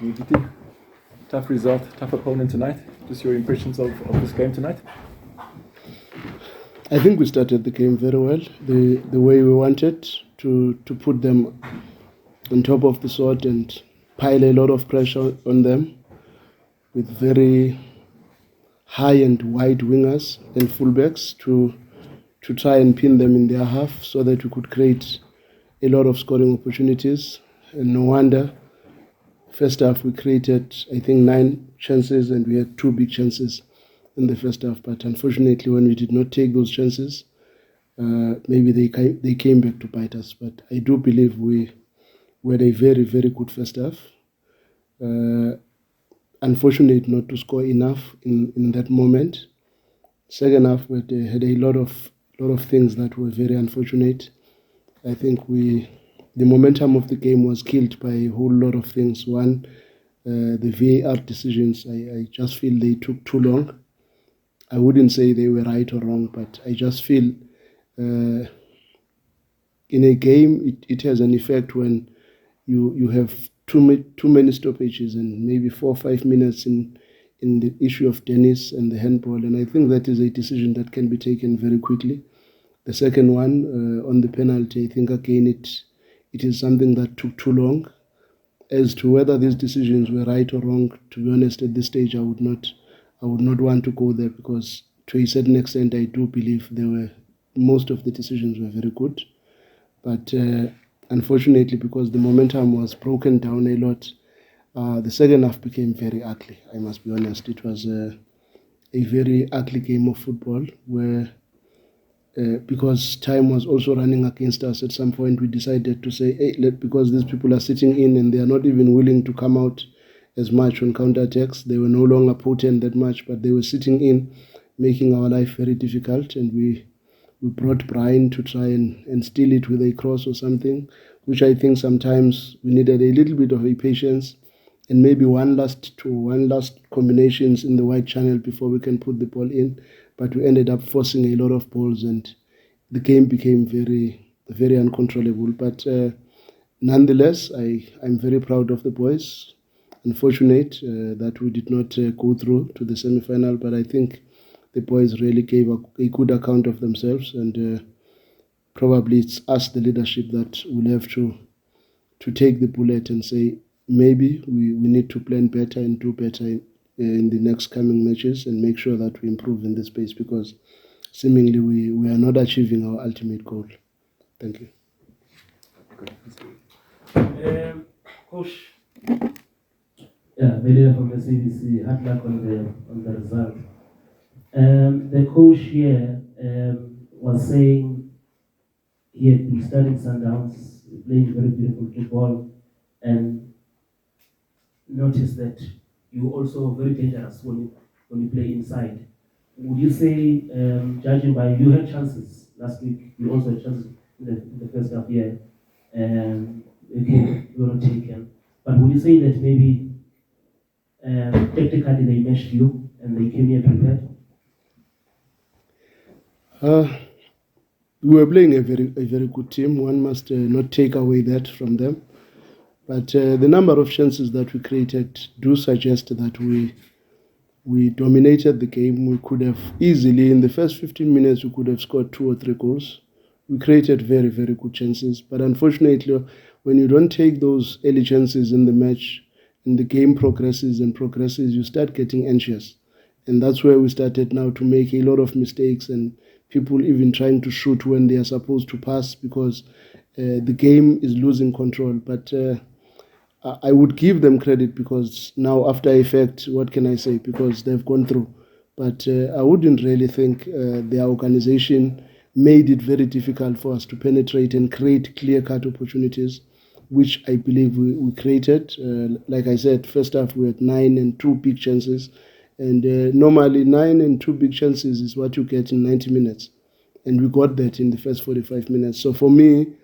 Mngqithi, tough result, tough opponent tonight. Just your impressions of this game tonight? I think we started the game very well, the way we wanted to put them on top of the sword and pile a lot of pressure on them with very high and wide wingers and fullbacks to try and pin them in their half so that we could create a lot of scoring opportunities. And no wonder, first half we created, I think, 9 chances and we had 2 big chances in the first half. But unfortunately, when we did not take those chances, maybe they came back to bite us. But I do believe we had a very, very good first half. Unfortunate not to score enough in that moment. Second half, we had a lot of things that were very unfortunate. I think the momentum of the game was killed by a whole lot of things. One, the VAR decisions, I just feel they took too long. I wouldn't say they were right or wrong, but I just feel in a game it has an effect when you have too many stoppages and maybe 4 or 5 minutes in the issue of tennis and the handball, and I think that is a decision that can be taken very quickly. The second one on the penalty, I think again it is something that took too long. As to whether these decisions were right or wrong, to be honest, at this stage I would not want to go there, because to a certain extent I do believe most of the decisions were very good, but unfortunately, because the momentum was broken down a lot, the second half became very ugly. I must be honest, it was a very ugly game of football where because time was also running against us. At some point we decided to say, hey, because these people are sitting in and they are not even willing to come out as much on counter-attacks. They were no longer potent that much, but they were sitting in, making our life very difficult, and we brought Brian to try and steal it with a cross or something, which I think sometimes we needed a little bit of a patience and maybe one last combinations in the wide channel before we can put the ball in. But we ended up forcing a lot of balls and the game became very, very uncontrollable. But nonetheless, I'm very proud of the boys. Unfortunate that we did not go through to the semi-final, but I think the boys really gave a good account of themselves, and probably it's us, the leadership, that will have to take the bullet and say, maybe we need to plan better and do better in the next coming matches and make sure that we improve in this space, because seemingly we are not achieving our ultimate goal. Thank you. Coach, Belina from the CDC, hard luck on the result. The coach here was saying he had been studying Sundowns, playing very beautiful football, and noticed that you also very dangerous when you play inside. Would you say, judging by you had chances last week, you also had chances in the first half here, okay, you were not taken. But would you say that maybe tactically they matched you and they came here prepared? We were playing a very good team. One must not take away that from them. But the number of chances that we created do suggest that we dominated the game. We could have easily, in the first 15 minutes, we could have scored 2 or 3 goals. We created very, very good chances. But unfortunately, when you don't take those early chances in the match, and the game progresses, you start getting anxious. And that's where we started now to make a lot of mistakes, and people even trying to shoot when they are supposed to pass, because the game is losing control. But I would give them credit, because now after effect, what can I say? Because they've gone through. But I wouldn't really think their organization made it very difficult for us to penetrate and create clear-cut opportunities, which I believe we created. Like I said, first half we had 9 and 2 big chances. And normally 9 and 2 big chances is what you get in 90 minutes. And we got that in the first 45 minutes. So for me,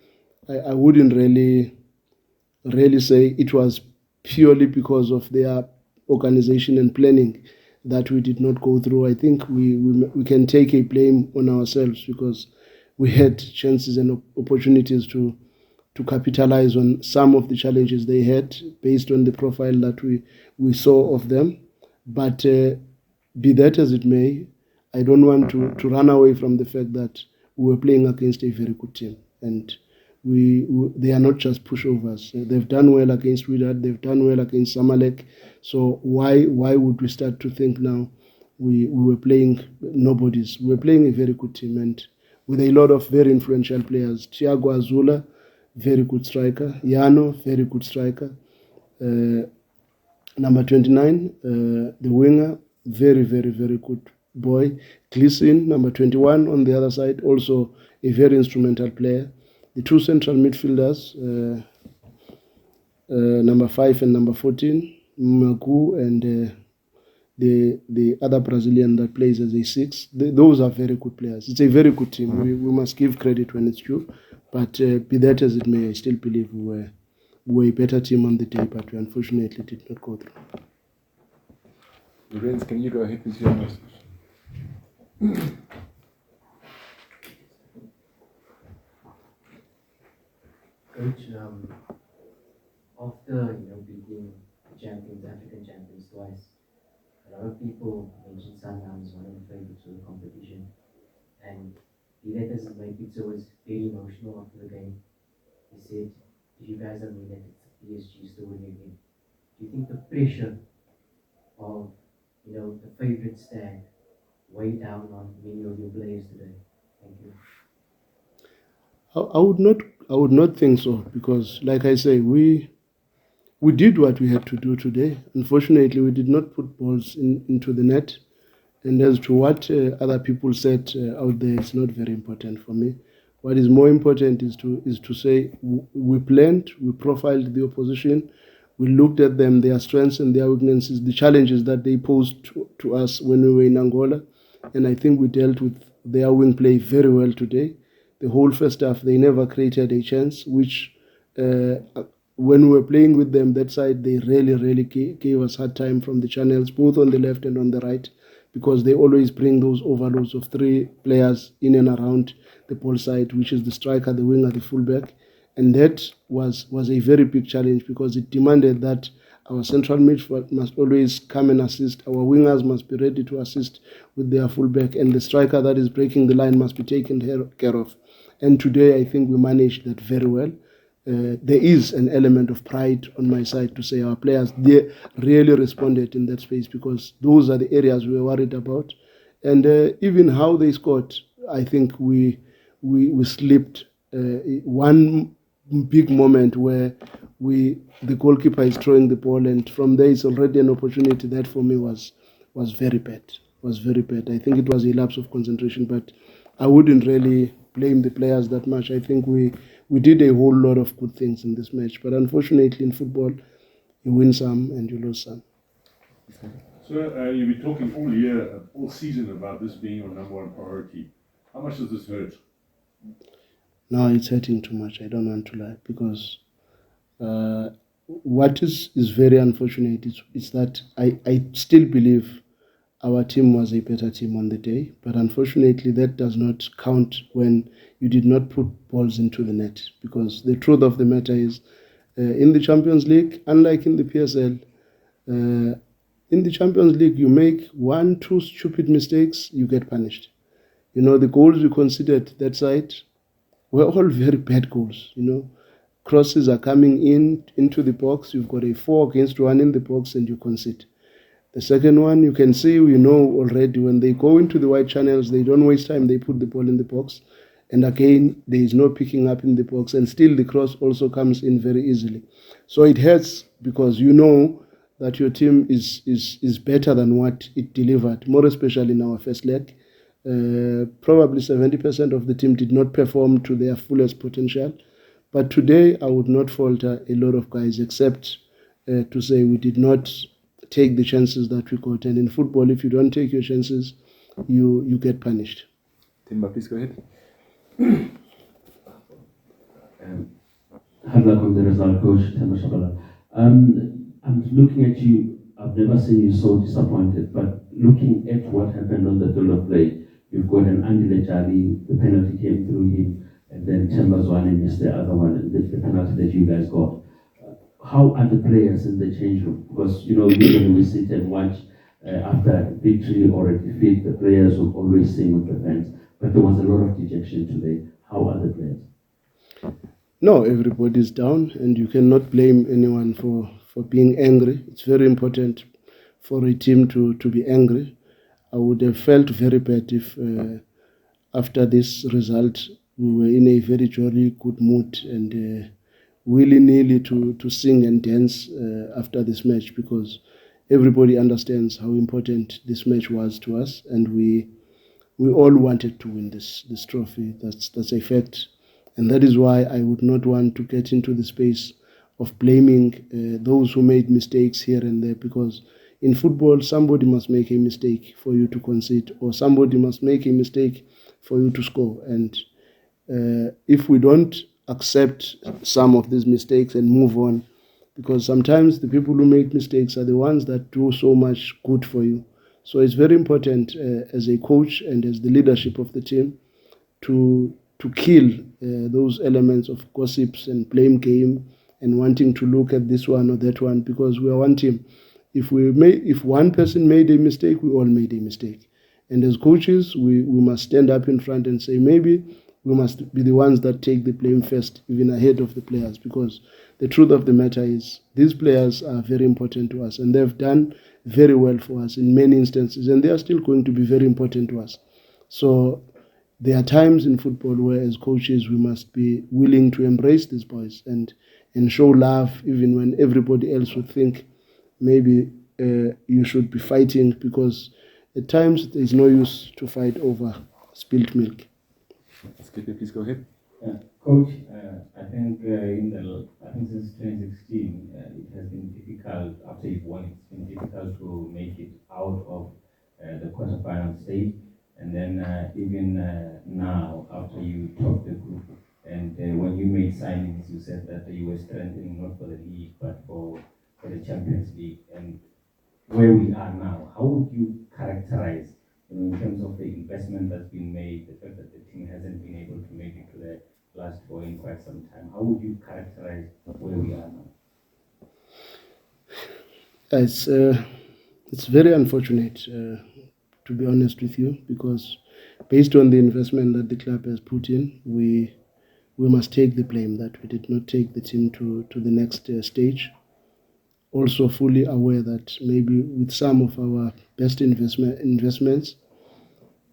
I wouldn't really say it was purely because of their organization and planning that we did not go through. I think we can take a blame on ourselves, because we had chances and opportunities to capitalize on some of the challenges they had based on the profile that we saw of them. But be that as it may, I don't want to run away from the fact that we were playing against a very good team. And they are not just pushovers. They've done well against Wydad, they've done well against Zamalek. So why would we start to think now we were playing nobodies? We were playing a very good team, and with a lot of very influential players. Thiago Azula, very good striker. Yano, very good striker. Number 29, the winger, very, very, very good boy. Gleeson, number 21 on the other side, also a very instrumental player. The two central midfielders, number 5 and number 14, Magu and the other Brazilian that plays as a 6. Those are very good players. It's a very good team. We must give credit when it's due. But be that as it may, I still believe we were a better team on the day, but we unfortunately did not go through. Lorenz, can you go ahead with your message? Coach, after beating champions, African champions twice, a lot of people mentioned Sundowns one of the favorites of the competition, and be that as it may, Petro was very emotional after the game. He said, "If you guys don't win it, it's PSG story again." Do you think the pressure of the favorite stand weigh down on many of your players today? Thank you. I would not think so, because like I say, we did what we had to do today. Unfortunately, we did not put balls into the net. And as to what other people said out there, it's not very important for me. What is more important is to say we planned, we profiled the opposition, we looked at them, their strengths and their weaknesses, the challenges that they posed to us when we were in Angola. And I think we dealt with their wing play very well today. The whole first half, they never created a chance, which when we were playing with them that side, they really gave us hard time from the channels, both on the left and on the right, because they always bring those overloads of 3 players in and around the ball side, which is the striker, the winger, the fullback. And that was a very big challenge, because it demanded that our central midfield must always come and assist. Our wingers must be ready to assist with their fullback, and the striker that is breaking the line must be taken care of. And today, I think we managed that very well. There is an element of pride on my side to say our players, they really responded in that space, because those are the areas we were worried about. And even how they scored, I think we slipped one big moment where the goalkeeper is throwing the ball, and from there it's already an opportunity that for me was very bad. Was very bad. I think it was a lapse of concentration, but I wouldn't really blame the players that much. I think we did a whole lot of good things in this match, but unfortunately in football, you win some and you lose some. So you've been talking all year, all season about this being your number one priority. How much does this hurt? No, it's hurting too much. I don't want to lie, because what is very unfortunate is that I still believe our team was a better team on the day, but unfortunately that does not count when you did not put balls into the net, because the truth of the matter is in the Champions League, unlike in the PSL, in the Champions League you make 1-2 stupid mistakes, you get punished. The goals we considered that side were all very bad goals. Crosses are coming into the box, you've got a 4-against-1 in the box and you concede. The second one, you can see, we know already, when they go into the wide channels, they don't waste time, they put the ball in the box. And again, there is no picking up in the box, and still the cross also comes in very easily. So it hurts, because you know that your team is better than what it delivered, more especially in our first leg. Probably 70% of the team did not perform to their fullest potential. But today, I would not falter a lot of guys, except to say we did not take the chances that we got. And in football, if you don't take your chances, you get punished. Timba, please go ahead. Hard luck on the result, Coach Timba Shabala. I'm looking at you. I've never seen you so disappointed, but looking at what happened on the field of play, you've got an Andile Jali, the penalty came through him. and then Chambers one and missed the other one, and the penalty that you guys got. How are the players in the change room? Because usually we sit and watch after a victory or a defeat, the players will always sing with the fans. But there was a lot of dejection today. How are the players? No, everybody's down, and you cannot blame anyone for being angry. It's very important for a team to be angry. I would have felt very bad if after this result we were in a very jolly, good mood and willy-nilly to sing and dance after this match, because everybody understands how important this match was to us, and we all wanted to win this trophy. That's a fact. And that is why I would not want to get into the space of blaming those who made mistakes here and there, because in football, somebody must make a mistake for you to concede, or somebody must make a mistake for you to score. And if we don't accept some of these mistakes and move on, because sometimes the people who make mistakes are the ones that do so much good for you. So it's very important as a coach and as the leadership of the team to kill those elements of gossips and blame game and wanting to look at this one or that one, because we are one team. If one person made a mistake, we all made a mistake. And as coaches, we must stand up in front and say, maybe we must be the ones that take the blame first, even ahead of the players, because the truth of the matter is these players are very important to us, and they've done very well for us in many instances, and they are still going to be very important to us. So there are times in football where, as coaches, we must be willing to embrace these boys and show love, even when everybody else would think maybe you should be fighting, because at times there's no use to fight over spilt milk. Mngqithi, please go ahead. Coach, I think since 2016 it has been difficult. After you've won, it's been difficult to make it out of the quarterfinal stage. And then even now, after you topped the group, and when you made signings, you said that you were strengthening not for the league but for the Champions League. And where we are now, how would you characterize, in terms of the investment that's been made, the fact that the team hasn't been able to make it to the last four in quite some time? How would you characterize where we are now? It's very unfortunate, to be honest with you, because based on the investment that the club has put in, we must take the blame that we did not take the team to the next stage. Also fully aware that maybe with some of our best investments,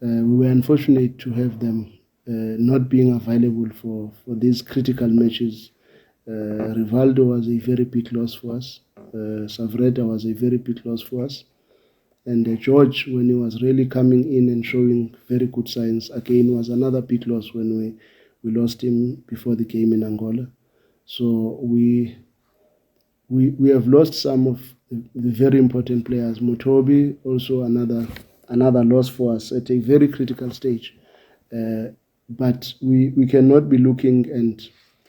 we were unfortunate to have them not being available for these critical matches. Rivaldo was a very big loss for us. Savreta was a very big loss for us. And George, when he was really coming in and showing very good signs, again was another big loss when we lost him before the game in Angola. So we have lost some of the very important players. Mutobi, also another loss for us at a very critical stage. But we cannot be looking and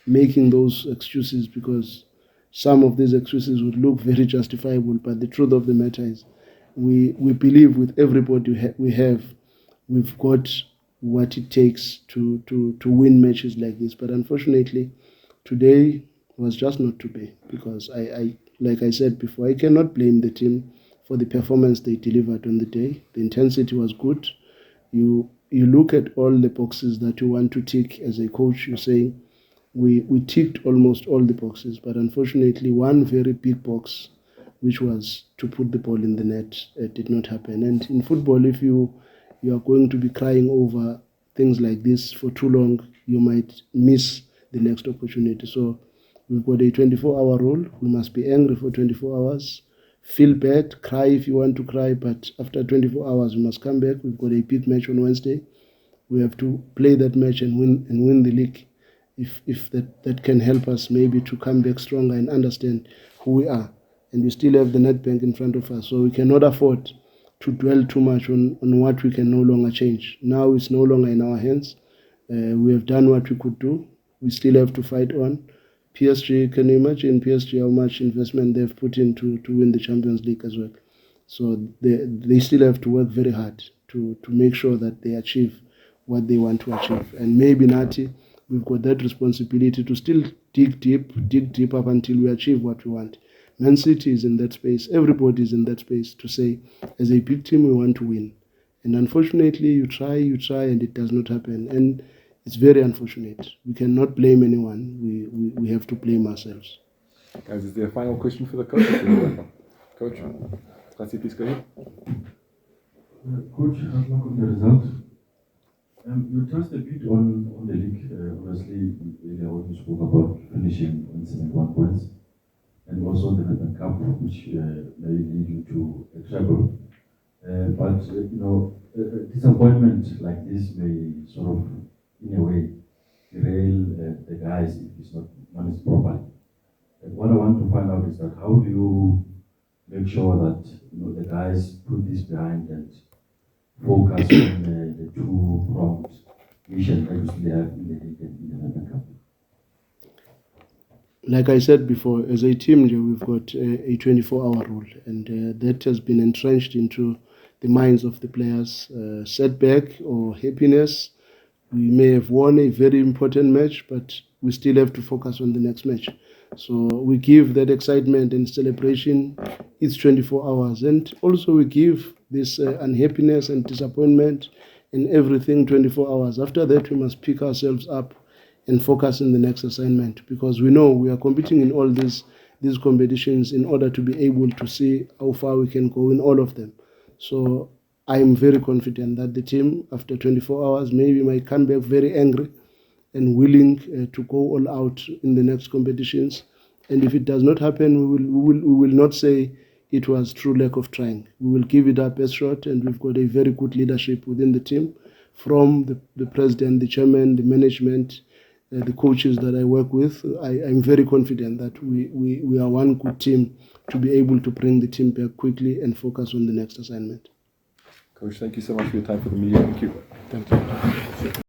making those excuses, because some of these excuses would look very justifiable. But the truth of the matter is we believe with everybody we've got what it takes to win matches like this. But unfortunately, today was just not to be, because I like I said before, I cannot blame the team for the performance they delivered on the day. The intensity was good. You look at all the boxes that you want to tick as a coach. You're saying we ticked almost all the boxes, but unfortunately one very big box, which was to put the ball in the net, did not happen. And in football, if you are going to be crying over things like this for too long, you might miss the next opportunity. So we've got a 24-hour rule. We must be angry for 24 hours, feel bad, cry if you want to cry, but after 24 hours we must come back. We've got a big match on Wednesday. We have to play that match and win the league. If that can help us maybe to come back stronger and understand who we are. And we still have the net bank in front of us, so we cannot afford to dwell too much on what we can no longer change. Now it's no longer in our hands. We have done what we could do. We still have to fight on. PSG, can you imagine PSG how much investment they've put in to win the Champions League as well? So they still have to work very hard to make sure that they achieve what they want to achieve. And maybe Nati, we've got that responsibility to still dig deep up until we achieve what we want. Man City is in that space. Everybody is in that space to say, as a big team, we want to win. And unfortunately, you try, and it does not happen. And it's very unfortunate. We cannot blame anyone. We have to blame ourselves. Guys, is there a final question for the coach? Coach, please go ahead. Coach, hard luck on the result. You touched a bit on the league. Obviously, earlier on you spoke about finishing on 71 points, and also the Nedbank Cup, which may lead you to a treble. But disappointment like this may sort of, in a way, derail the guys if it's not managed properly. And what I want to find out is that how do you make sure that the guys put this behind and focus on the two-pronged mission that you still have in the league and in the Nedbank Cup? Like I said before, as a team, we've got a 24-hour rule, and that has been entrenched into the minds of the players. Setback or happiness, we may have won a very important match, but we still have to focus on the next match. So we give that excitement and celebration each 24 hours. And also we give this unhappiness and disappointment and everything 24 hours. After that, we must pick ourselves up and focus on the next assignment, because we know we are competing in all these competitions in order to be able to see how far we can go in all of them. So I am very confident that the team, after 24 hours, maybe might come back very angry and willing to go all out in the next competitions. And if it does not happen, we will not say it was true lack of trying. We will give it our best shot, and we've got a very good leadership within the team, from the president, the chairman, the management, the coaches that I work with. I'm very confident that we are one good team to be able to bring the team back quickly and focus on the next assignment. Coach, thank you so much for your time for the media. Thank you. Thank you.